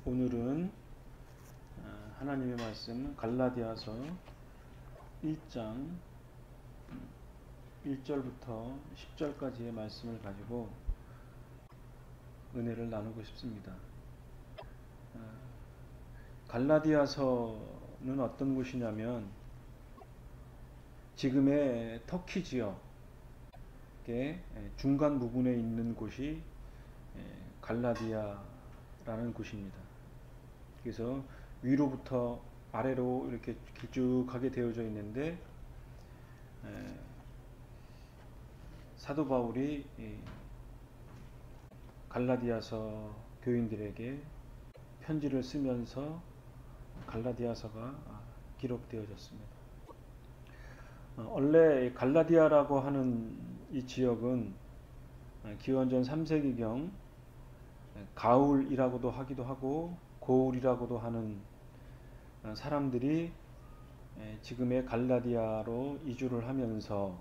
오늘은 하나님의 말씀 갈라디아서 1장 1절부터 10절까지의 말씀을 가지고 은혜를 나누고 싶습니다. 갈라디아서는 어떤 곳이냐면 지금의 터키 지역의 중간 부분에 있는 곳이 갈라디아라는 곳입니다. 그래서 위로부터 아래로 이렇게 길쭉하게 되어져 있는데 사도 바울이 갈라디아서 교인들에게 편지를 쓰면서 갈라디아서가 기록되어졌습니다. 원래 갈라디아라고 하는 이 지역은 기원전 3세기경 가울이라고도 하기도 하고 고울이라고도 하는 사람들이 지금의 갈라디아로 이주를 하면서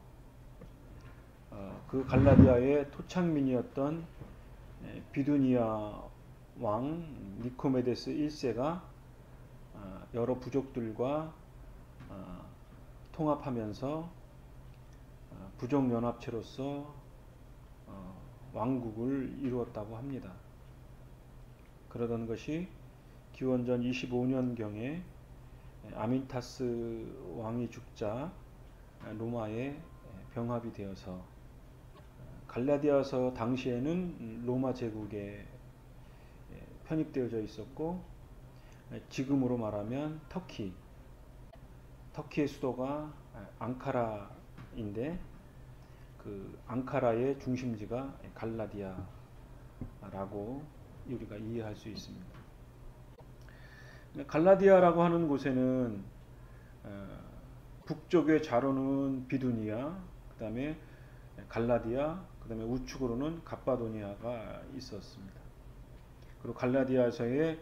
그 갈라디아의 토착민이었던 비두니아 왕 니코메데스 1세가 여러 부족들과 통합하면서 부족연합체로서 왕국을 이루었다고 합니다. 그러던 것이 기원전 25년경에 아민타스 왕이 죽자 로마에 병합이 되어서 갈라디아서 당시에는 로마 제국에 편입되어져 있었고 지금으로 말하면 터키의 수도가 앙카라인데 그 앙카라의 중심지가 갈라디아라고 우리가 이해할 수 있습니다. 갈라디아라고 하는 곳에는 북쪽의 좌로는 비두니아, 그 다음에 갈라디아, 그 다음에 우측으로는 갑바도니아가 있었습니다. 그리고 갈라디아서의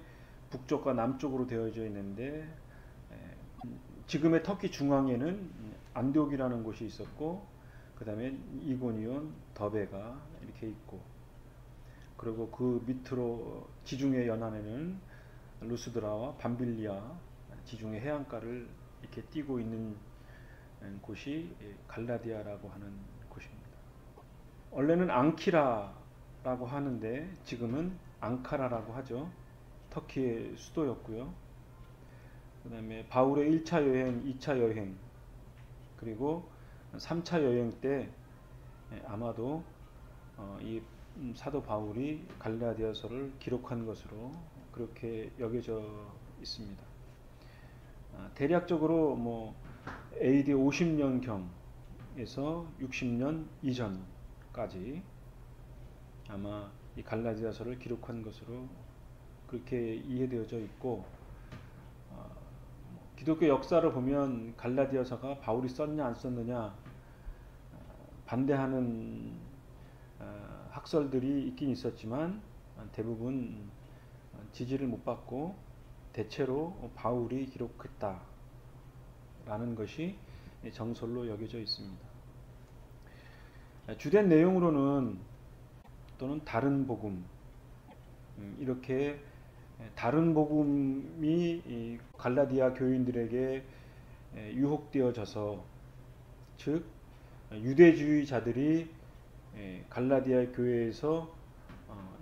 북쪽과 남쪽으로 되어져 있는데 지금의 터키 중앙에는 안디옥이라는 곳이 있었고 그 다음에 이고니온, 더베가 이렇게 있고 그리고 그 밑으로 지중해 연안에는 루스드라와 밤빌리아 지중해 해안가를 이렇게 띄고 있는 곳이 갈라디아라고 하는 곳입니다. 원래는 앙키라라고 하는데 지금은 앙카라라고 하죠. 터키의 수도였고요. 그 다음에 바울의 1차 여행, 2차 여행 그리고 3차 여행 때 아마도 이 사도 바울이 갈라디아서를 기록한 것으로 그렇게 여겨져 있습니다. 대략적으로 AD 50년경에서 60년 이전까지 아마 이 갈라디아서를 기록한 것으로 그렇게 이해되어져 있고 기독교 역사를 보면 갈라디아서가 바울이 썼냐 안 썼느냐 반대하는 학설들이 있긴 있었지만 대부분 지지를 못 받고 대체로 바울이 기록했다라는 것이 정설로 여겨져 있습니다. 주된 내용으로는 또는 다른 복음 이렇게 다른 복음이 갈라디아 교인들에게 유혹되어져서 즉 유대주의자들이 갈라디아 교회에서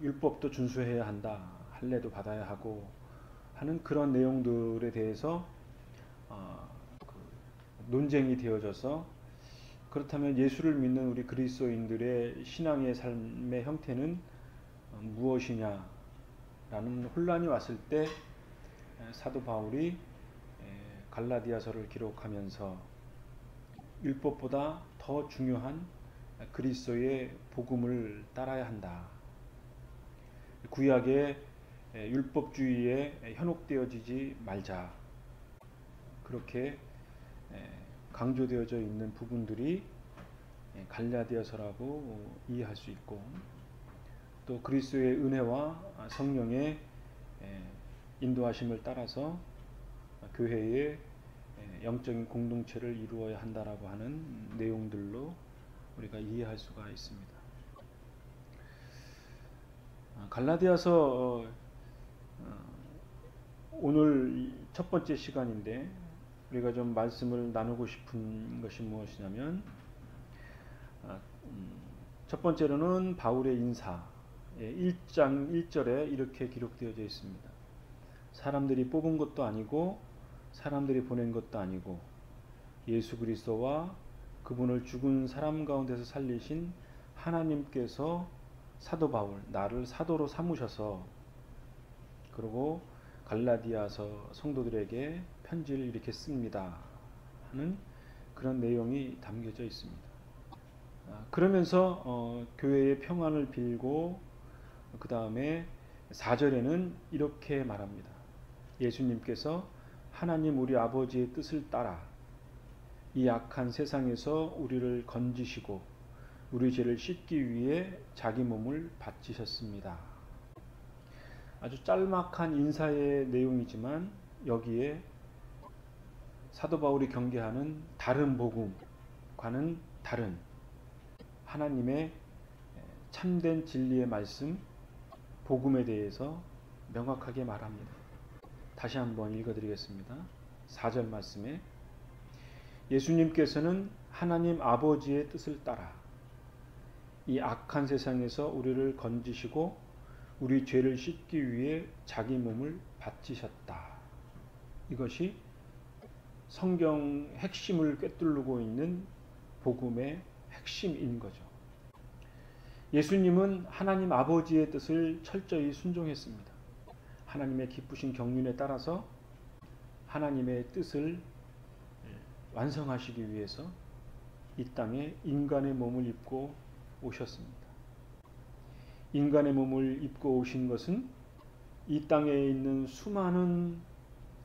율법도 준수해야 한다, 할례도 받아야 하고 하는 그런 내용들에 대해서 논쟁이 되어져서 그렇다면 예수를 믿는 우리 그리스도인들의 신앙의 삶의 형태는 무엇이냐라는 혼란이 왔을 때 사도 바울이 갈라디아서를 기록하면서 율법보다 더 중요한 그리스도의 복음을 따라야 한다. 구약의 율법주의에 현혹되어지지 말자. 그렇게 강조되어져 있는 부분들이 갈라디아서라고 이해할 수 있고 또 그리스도의 은혜와 성령의 인도하심을 따라서 교회의 영적인 공동체를 이루어야 한다라고 하는 내용들로 우리가 이해할 수가 있습니다. 갈라디아서 오늘 첫 번째 시간인데 우리가 좀 말씀을 나누고 싶은 것이 무엇이냐면 첫 번째로는 바울의 인사 1장 1절에 이렇게 기록되어져 있습니다. 사람들이 뽑은 것도 아니고 사람들이 보낸 것도 아니고 예수 그리스도와 그분을 죽은 사람 가운데서 살리신 하나님께서 사도 바울 나를 사도로 삼으셔서 그리고 갈라디아서 성도들에게 편지를 이렇게 씁니다 하는 그런 내용이 담겨져 있습니다. 그러면서 교회의 평안을 빌고 그 다음에 4절에는 이렇게 말합니다. 예수님께서 하나님 우리 아버지의 뜻을 따라 이 악한 세상에서 우리를 건지시고 우리 죄를 씻기 위해 자기 몸을 바치셨습니다. 아주 짤막한 인사의 내용이지만 여기에 사도 바울이 경계하는 다른 복음과는 다른 하나님의 참된 진리의 말씀, 복음에 대해서 명확하게 말합니다. 다시 한번 읽어드리겠습니다. 4절 말씀에 예수님께서는 하나님 아버지의 뜻을 따라 이 악한 세상에서 우리를 건지시고 우리 죄를 씻기 위해 자기 몸을 바치셨다. 이것이 성경 핵심을 꿰뚫고 있는 복음의 핵심인 거죠. 예수님은 하나님 아버지의 뜻을 철저히 순종했습니다. 하나님의 기쁘신 경륜에 따라서 하나님의 뜻을 완성하시기 위해서 이 땅에 인간의 몸을 입고 오셨습니다. 인간의 몸을 입고 오신 것은 이 땅에 있는 수많은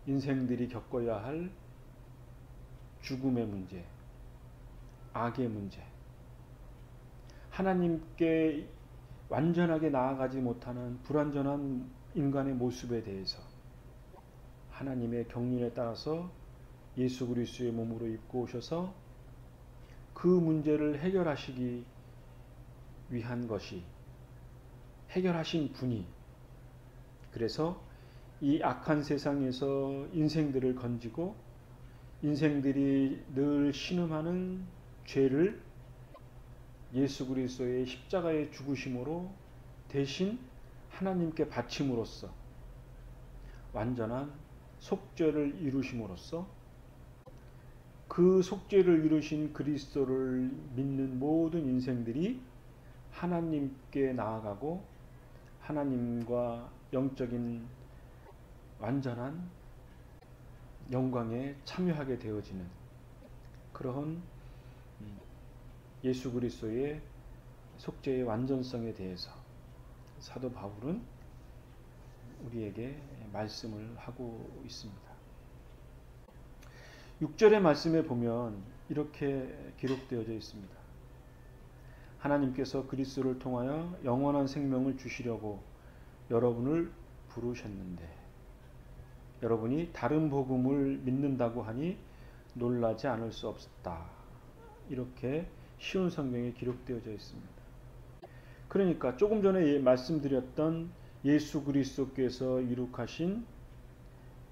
인생들이 겪어야 할 죽음의 문제, 악의 문제, 하나님께 완전하게 나아가지 못하는 불완전한 인간의 모습에 대해서 하나님의 경륜에 따라서 예수 그리스도의 몸으로 입고 오셔서 그 문제를 해결하시기 위한 것이 해결하신 분이 그래서 이 악한 세상에서 인생들을 건지고 인생들이 늘 신음하는 죄를 예수 그리스도의 십자가의 죽으심으로 대신 하나님께 바침으로써 완전한 속죄를 이루심으로써 그 속죄를 이루신 그리스도를 믿는 모든 인생들이 하나님께 나아가고 하나님과 영적인 완전한 영광에 참여하게 되어지는 그러한 예수 그리스도의 속죄의 완전성에 대해서 사도 바울은 우리에게 말씀을 하고 있습니다. 6절의 말씀에 보면 이렇게 기록되어져 있습니다. 하나님께서 그리스도를 통하여 영원한 생명을 주시려고 여러분을 부르셨는데 여러분이 다른 복음을 믿는다고 하니 놀라지 않을 수 없다. 이렇게 쉬운 성경에 기록되어져 있습니다. 그러니까 조금 전에 말씀드렸던 예수 그리스도께서 이룩하신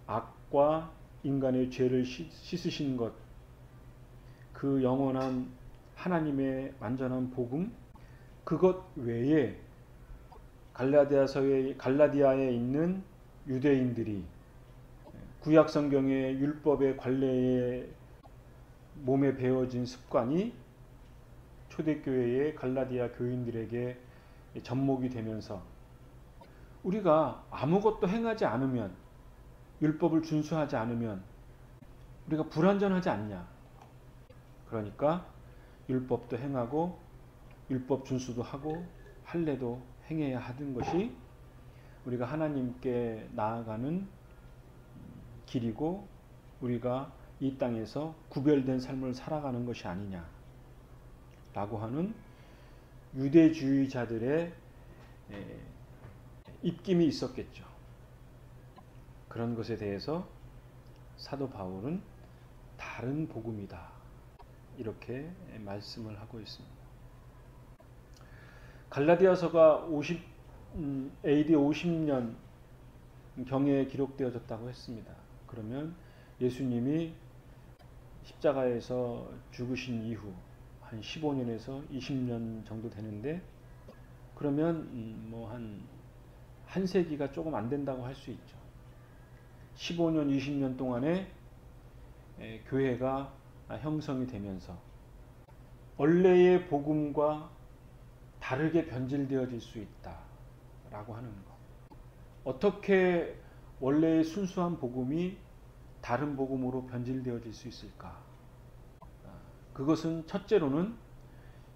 악과 인간의 죄를 씻으신 것, 그 영원한 하나님의 완전한 복음, 그것 외에 갈라디아에 있는 유대인들이 구약 성경의 율법의 관례에 몸에 배어진 습관이 초대교회의 갈라디아 교인들에게 접목이 되면서 우리가 아무것도 행하지 않으면 율법을 준수하지 않으면 우리가 불완전하지 않냐. 그러니까 율법도 행하고 율법 준수도 하고 할례도 행해야 하는 것이 우리가 하나님께 나아가는 길이고 우리가 이 땅에서 구별된 삶을 살아가는 것이 아니냐 라고 하는 유대주의자들의 입김이 있었겠죠. 그런 것에 대해서 사도 바울은 다른 복음이다 이렇게 말씀을 하고 있습니다. 갈라디아서가 AD 50년 경에 기록되어졌다고 했습니다. 그러면 예수님이 십자가에서 죽으신 이후 한 15년에서 20년 정도 되는데, 그러면 뭐 한 세기가 조금 안 된다고 할 수 있죠. 15년, 20년 동안에 교회가 형성이 되면서 원래의 복음과 다르게 변질되어질 수 있다라고 하는 것. 어떻게 원래의 순수한 복음이 다른 복음으로 변질되어질 수 있을까? 그것은 첫째로는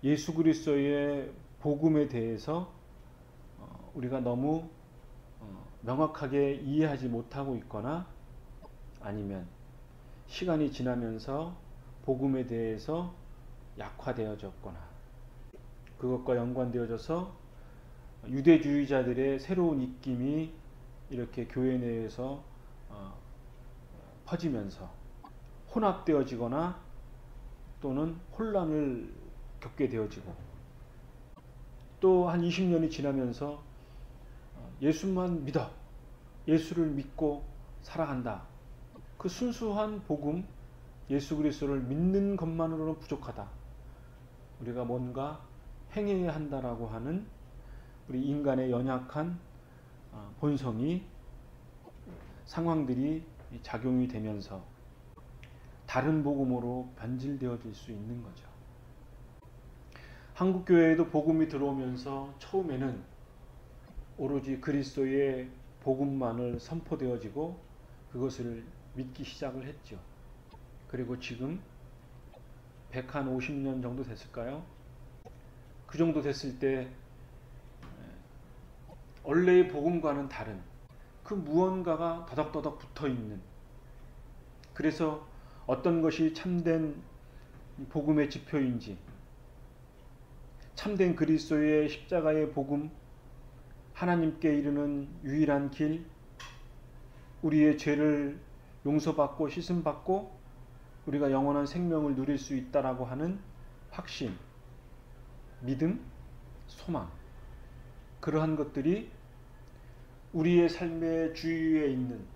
예수 그리스도의 복음에 대해서 우리가 너무 명확하게 이해하지 못하고 있거나, 아니면 시간이 지나면서 복음에 대해서 약화되어졌거나, 그것과 연관되어져서 유대주의자들의 새로운 입김이 이렇게 교회 내에서 퍼지면서 혼합되어지거나 또는 혼란을 겪게 되어지고, 또 한 20년이 지나면서 예수만 믿어, 예수를 믿고 살아간다, 그 순수한 복음, 예수 그리스도를 믿는 것만으로는 부족하다, 우리가 뭔가 행해야 한다라고 하는 우리 인간의 연약한 본성이, 상황들이 작용이 되면서 다른 복음으로 변질되어질 수 있는 거죠. 한국 교회에도 복음이 들어오면서 처음에는 오로지 그리스도의 복음만을 선포되어지고 그것을 믿기 시작을 했죠. 그리고 지금 150년 정도 됐을까요? 그 정도 됐을 때 원래의 복음과는 다른 그 무언가가 더덕더덕 붙어있는, 그래서 어떤 것이 참된 복음의 지표인지, 참된 그리스도의 십자가의 복음, 하나님께 이르는 유일한 길, 우리의 죄를 용서받고 씻음받고 우리가 영원한 생명을 누릴 수 있다라고 하는 확신, 믿음, 소망, 그러한 것들이 우리의 삶의 주위에 있는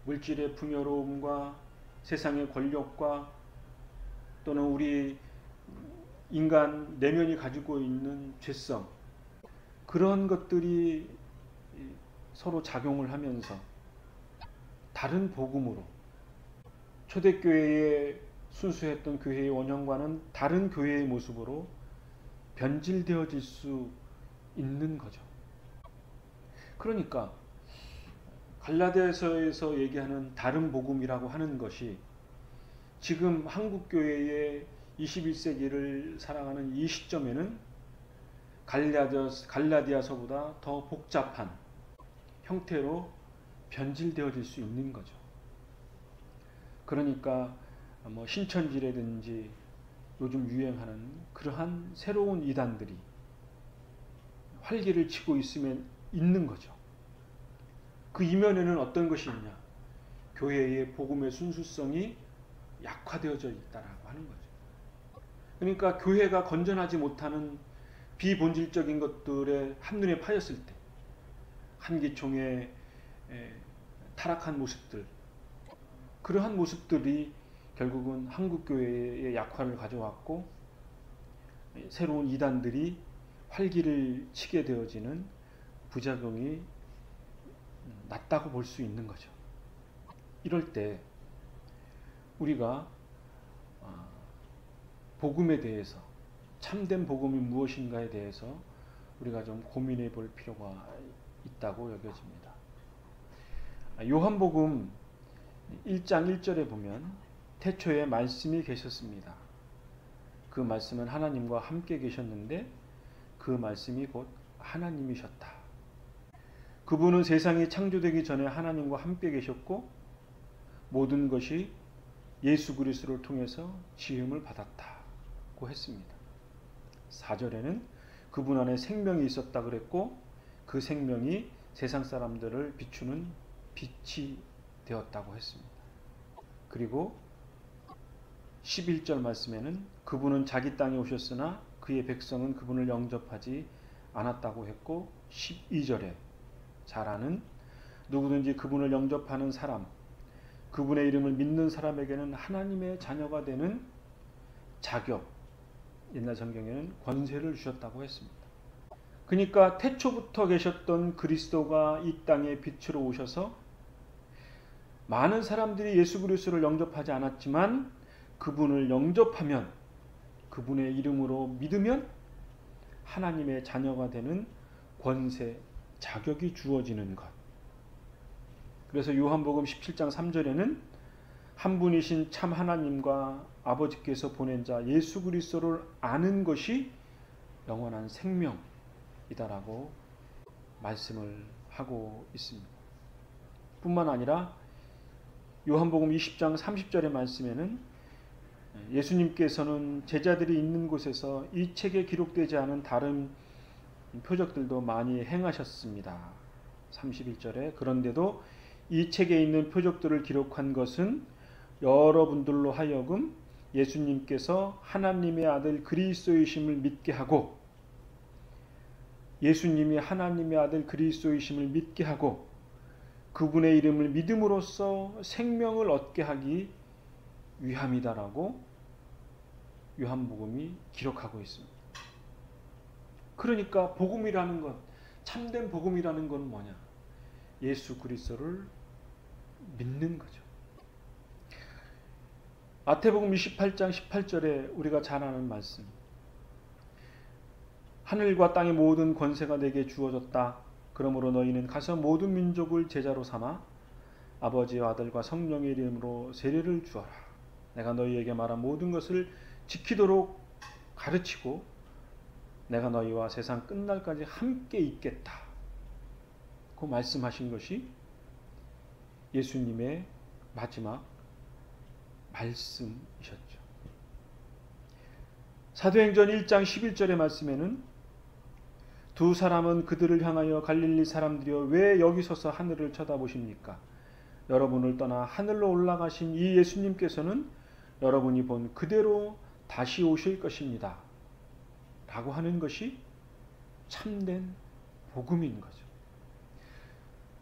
물질의 풍요로움과 세상의 권력과 또는 우리 인간 내면이 가지고 있는 죄성, 그런 것들이 서로 작용을 하면서 다른 복음으로, 초대교회의 순수했던 교회의 원형과는 다른 교회의 모습으로 변질되어질 수 있는 거죠. 그러니까 갈라디아서에서 얘기하는 다른 복음이라고 하는 것이 지금 한국 교회의 21세기를 살아가는 이 시점에는 갈라디아서보다 더 복잡한 형태로 변질되어질 수 있는 거죠. 그러니까 뭐 신천지라든지 요즘 유행하는 그러한 새로운 이단들이 활기를 치고 있는 거죠. 그 이면에는 어떤 것이 있냐? 교회의 복음의 순수성이 약화되어져 있다라고 하는 거죠. 그러니까 교회가 건전하지 못하는 비본질적인 것들에 한눈에 파였을 때, 한기총의 타락한 모습들, 그러한 모습들이 결국은 한국교회의 약화를 가져왔고 새로운 이단들이 활기를 치게 되어지는 부작용이 낮다고 볼 수 있는 거죠. 이럴 때 우리가 복음에 대해서, 참된 복음이 무엇인가에 대해서 우리가 좀 고민해 볼 필요가 있다고 여겨집니다. 요한복음 1장 1절에 보면 태초에 말씀이 계셨습니다. 그 말씀은 하나님과 함께 계셨는데 그 말씀이 곧 하나님이셨다. 그분은 세상이 창조되기 전에 하나님과 함께 계셨고 모든 것이 예수 그리스도를 통해서 지음을 받았다고 했습니다. 4절에는 그분 안에 생명이 있었다 그랬고 그 생명이 세상 사람들을 비추는 빛이 되었다고 했습니다. 그리고 11절 말씀에는 그분은 자기 땅에 오셨으나 그의 백성은 그분을 영접하지 않았다고 했고, 12절에 잘 아는 누구든지 그분을 영접하는 사람, 그분의 이름을 믿는 사람에게는 하나님의 자녀가 되는 자격, 옛날 성경에는 권세를 주셨다고 했습니다. 그러니까 태초부터 계셨던 그리스도가 이 땅에 빛으로 오셔서 많은 사람들이 예수 그리스도를 영접하지 않았지만 그분을 영접하면, 그분의 이름으로 믿으면 하나님의 자녀가 되는 권세, 자격이 주어지는 것. 그래서 요한복음 17장 3절에는 한 분이신 참 하나님과 아버지께서 보낸 자 예수 그리스도를 아는 것이 영원한 생명이다라고 말씀을 하고 있습니다. 뿐만 아니라 요한복음 20장 30절의 말씀에는 예수님께서는 제자들이 있는 곳에서 이 책에 기록되지 않은 다른 표적들도 많이 행하셨습니다. 31절에 그런데도 이 책에 있는 표적들을 기록한 것은 여러분들로 하여금 예수님께서 하나님의 아들 그리스도이심을 믿게 하고, 예수님이 하나님의 아들 그리스도이심을 믿게 하고 그분의 이름을 믿음으로써 생명을 얻게 하기 위함이다라고 요한복음이 기록하고 있습니다. 그러니까 복음이라는 것, 참된 복음이라는 건 뭐냐? 예수 그리스도를 믿는 거죠. 마태복음 28장 18절에 우리가 잘 아는 말씀, 하늘과 땅의 모든 권세가 내게 주어졌다. 그러므로 너희는 가서 모든 민족을 제자로 삼아 아버지와 아들과 성령의 이름으로 세례를 주어라. 내가 너희에게 말한 모든 것을 지키도록 가르치고 내가 너희와 세상 끝날까지 함께 있겠다. 그 말씀하신 것이 예수님의 마지막 말씀이셨죠. 사도행전 1장 11절의 말씀에는 두 사람은 그들을 향하여 갈릴리 사람들이여 왜 여기 서서 하늘을 쳐다보십니까? 여러분을 떠나 하늘로 올라가신 이 예수님께서는 여러분이 본 그대로 다시 오실 것입니다. 라고 하는 것이 참된 복음인 거죠.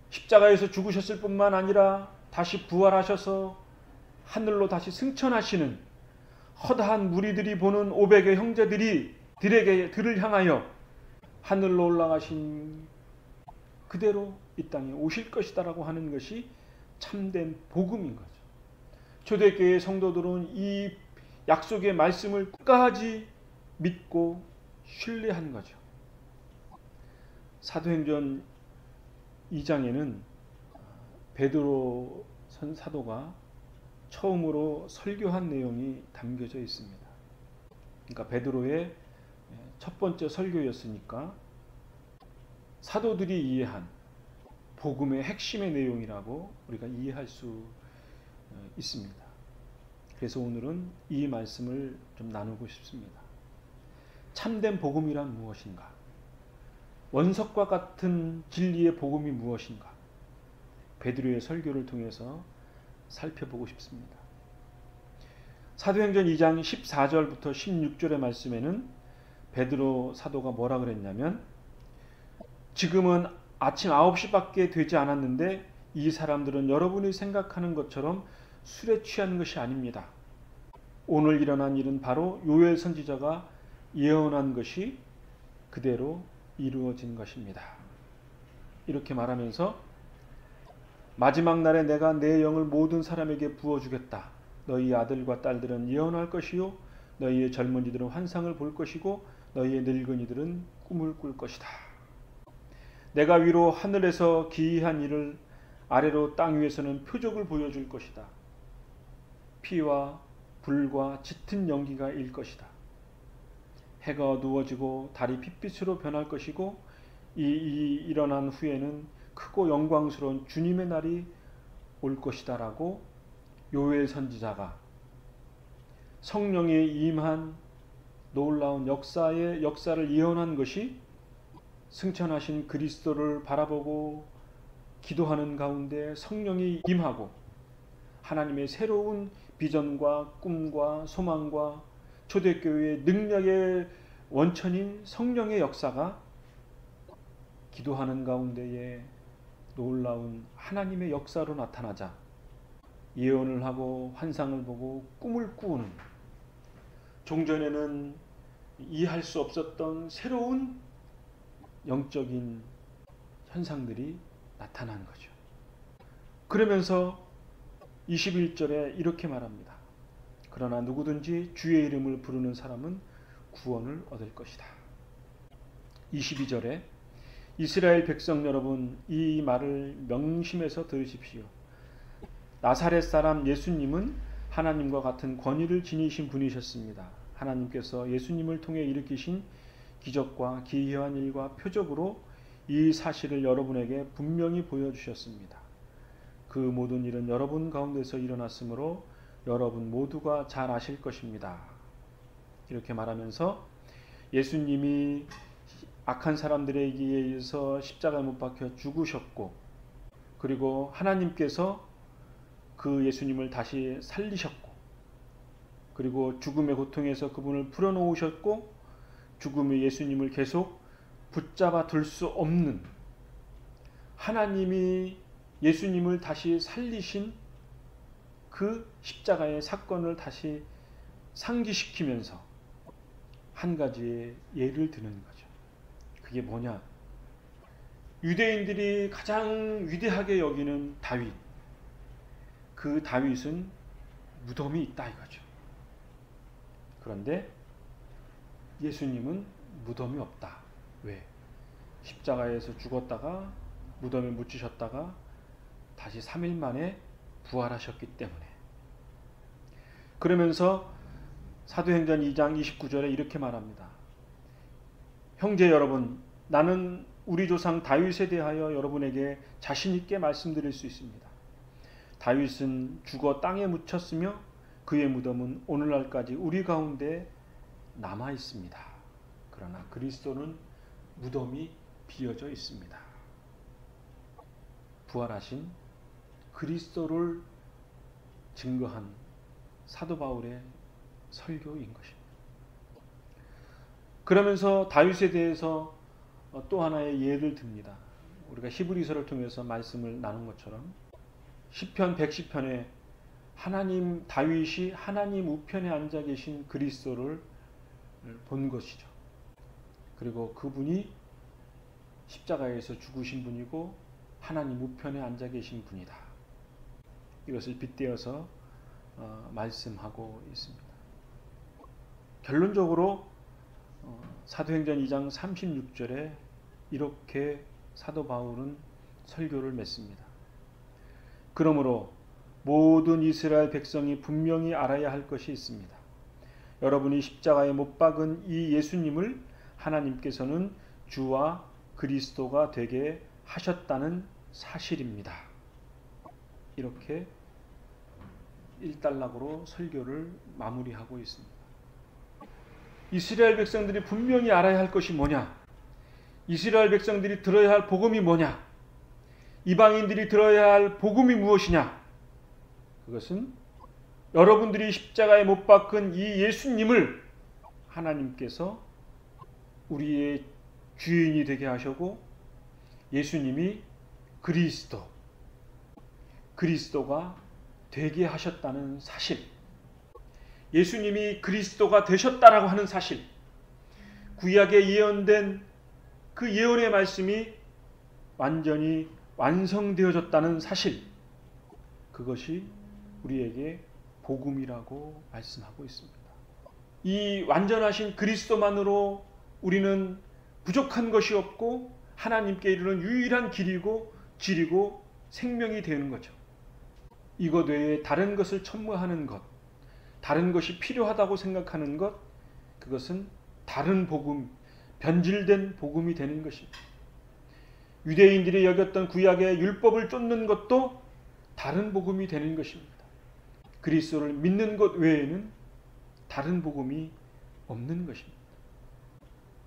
십자가에서 죽으셨을 뿐만 아니라 다시 부활하셔서 하늘로 다시 승천하시는 허다한 무리들이 보는 500의 형제들을 향하여 하늘로 올라가신 그대로 이 땅에 오실 것이다라고 하는 것이 참된 복음인 거죠. 초대교회 성도들은 이 약속의 말씀을 끝까지 믿고 신뢰한 거죠. 사도행전 2장에는 베드로 사도가 처음으로 설교한 내용이 담겨져 있습니다. 그러니까 베드로의 첫 번째 설교였으니까 사도들이 이해한 복음의 핵심의 내용이라고 우리가 이해할 수 있습니다. 그래서 오늘은 이 말씀을 좀 나누고 싶습니다. 참된 복음이란 무엇인가? 원석과 같은 진리의 복음이 무엇인가? 베드로의 설교를 통해서 살펴보고 싶습니다. 사도행전 2장 14절부터 16절의 말씀에는 베드로 사도가 뭐라 그랬냐면, 지금은 아침 9시밖에 되지 않았는데 이 사람들은 여러분이 생각하는 것처럼 술에 취한 것이 아닙니다. 오늘 일어난 일은 바로 요엘 선지자가 예언한 것이 그대로 이루어진 것입니다. 이렇게 말하면서 마지막 날에 내가 내 영을 모든 사람에게 부어주겠다. 너희 아들과 딸들은 예언할 것이요 너희의 젊은이들은 환상을 볼 것이고 너희의 늙은이들은 꿈을 꿀 것이다. 내가 위로 하늘에서 기이한 일을 아래로 땅 위에서는 표적을 보여줄 것이다. 피와 불과 짙은 연기가 일 것이다. 해가 어두워지고 달이 핏빛으로 변할 것이고 이 일어난 후에는 크고 영광스러운 주님의 날이 올 것이다 라고 요엘 선지자가 성령이 임한 놀라운 역사를 예언한 것이 승천하신 그리스도를 바라보고 기도하는 가운데 성령이 임하고 하나님의 새로운 비전과 꿈과 소망과 초대교회의 능력의 원천인 성령의 역사가 기도하는 가운데에 놀라운 하나님의 역사로 나타나자 예언을 하고 환상을 보고 꿈을 꾸는, 종전에는 이해할 수 없었던 새로운 영적인 현상들이 나타난 거죠. 그러면서 21절에 이렇게 말합니다. 그러나 누구든지 주의 이름을 부르는 사람은 구원을 얻을 것이다. 22절에 이스라엘 백성 여러분, 이 말을 명심해서 들으십시오. 나사렛 사람 예수님은 하나님과 같은 권위를 지니신 분이셨습니다. 하나님께서 예수님을 통해 일으키신 기적과 기이한 일과 표적으로 이 사실을 여러분에게 분명히 보여주셨습니다. 그 모든 일은 여러분 가운데서 일어났으므로 여러분 모두가 잘 아실 것입니다. 이렇게 말하면서 예수님이 악한 사람들에게 의해서 십자가에 못 박혀 죽으셨고, 그리고 하나님께서 그 예수님을 다시 살리셨고, 그리고 죽음의 고통에서 그분을 풀어놓으셨고, 죽음의 예수님을 계속 붙잡아 둘 수 없는, 하나님이 예수님을 다시 살리신 그 십자가의 사건을 다시 상기시키면서 한 가지의 예를 드는 거죠. 그게 뭐냐? 유대인들이 가장 위대하게 여기는 다윗, 그 다윗은 무덤이 있다 이거죠. 그런데 예수님은 무덤이 없다. 왜? 십자가에서 죽었다가 무덤에 묻히셨다가 다시 3일 만에 부활하셨기 때문에. 그러면서 사도행전 2장 29절에 이렇게 말합니다. 형제 여러분, 나는 우리 조상 다윗에 대하여 여러분에게 자신 있게 말씀드릴 수 있습니다. 다윗은 죽어 땅에 묻혔으며 그의 무덤은 오늘날까지 우리 가운데 남아 있습니다. 그러나 그리스도는 무덤이 비어져 있습니다. 부활하신 그리스도를 증거한 사도 바울의 설교인 것입니다. 그러면서 다윗에 대해서 또 하나의 예를 듭니다. 우리가 히브리서를 통해서 말씀을 나눈 것처럼 시편 110편에 하나님, 다윗이 하나님 우편에 앉아 계신 그리스도를 본 것이죠. 그리고 그분이 십자가에서 죽으신 분이고 하나님 우편에 앉아 계신 분이다. 이것을 빗대어서 말씀하고 있습니다. 결론적으로 사도행전 2장 36절에 이렇게 사도 바울은 설교를 맺습니다. 그러므로 모든 이스라엘 백성이 분명히 알아야 할 것이 있습니다. 여러분이 십자가에 못 박은 이 예수님을 하나님께서는 주와 그리스도가 되게 하셨다는 사실입니다. 이렇게 일단락으로 설교를 마무리하고 있습니다. 이스라엘 백성들이 분명히 알아야 할 것이 뭐냐? 이스라엘 백성들이 들어야 할 복음이 뭐냐? 이방인들이 들어야 할 복음이 무엇이냐? 그것은 여러분들이 십자가에 못 박은 이 예수님을 하나님께서 우리의 주인이 되게 하시고 예수님이 그리스도가 되게 하셨다는 사실, 예수님이 그리스도가 되셨다라고 하는 사실, 구약에 예언된 그 예언의 말씀이 완전히 완성되어졌다는 사실, 그것이 우리에게 복음이라고 말씀하고 있습니다. 이 완전하신 그리스도만으로 우리는 부족한 것이 없고 하나님께 이르는 유일한 길이고 질이고 생명이 되는 거죠. 이것 외에 다른 것을 첨부하는 것, 다른 것이 필요하다고 생각하는 것, 그것은 다른 복음, 변질된 복음이 되는 것입니다. 유대인들이 여겼던 구약의 율법을 쫓는 것도 다른 복음이 되는 것입니다. 그리스도를 믿는 것 외에는 다른 복음이 없는 것입니다.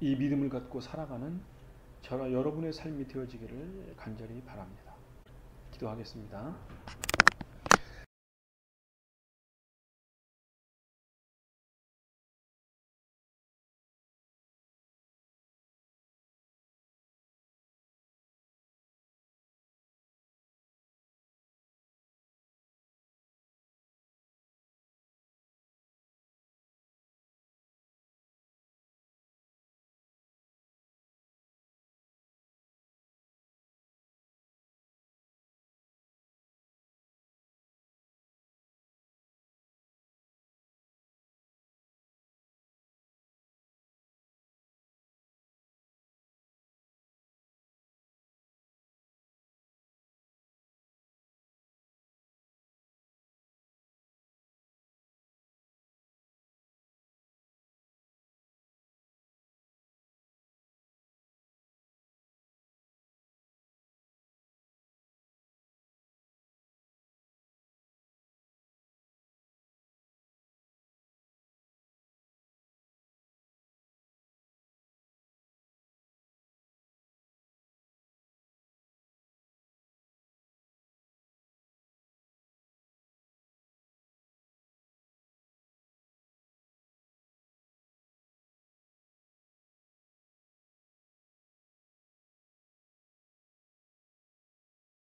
이 믿음을 갖고 살아가는 저와 여러분의 삶이 되어지기를 간절히 바랍니다. 기도하겠습니다.